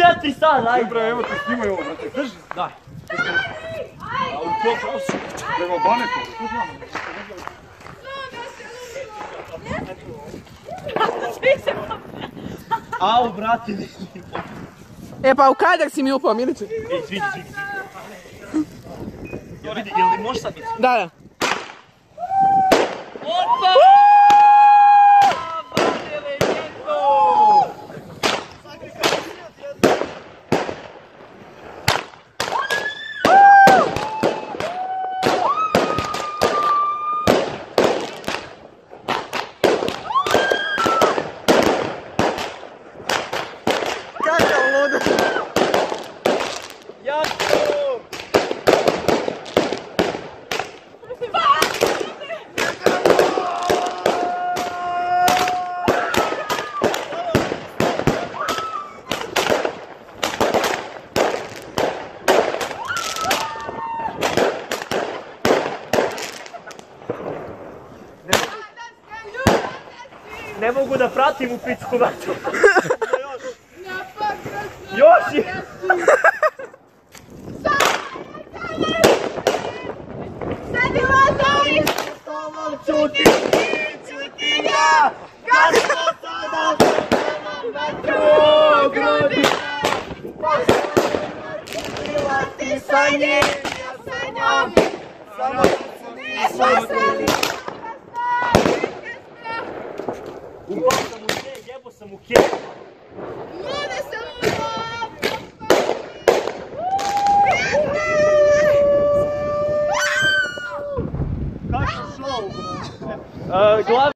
4 sad, ajde. Dobra, evo te snimaj ovo, brate. Drži. Daj. A u kom pravcu? Prema Banetu. Au, brate. E pa u kadar si mi upao, Miliće. Ej, vidi. Jel vidi, jel li možeš sad biti? Da. Opa! Brate, legendo! Kakav ludo. Jako! Ne mogu da pratim u pičku vrtu. Još je! Sedi Lazari! Čuti ga! Kad smo sada u vatru grudi! Bila ti sa njim, ja sa njom! Samo nismo sreli! Upao sam u sneg, jebo sam u kjer! Lude se ludo! Kako šou?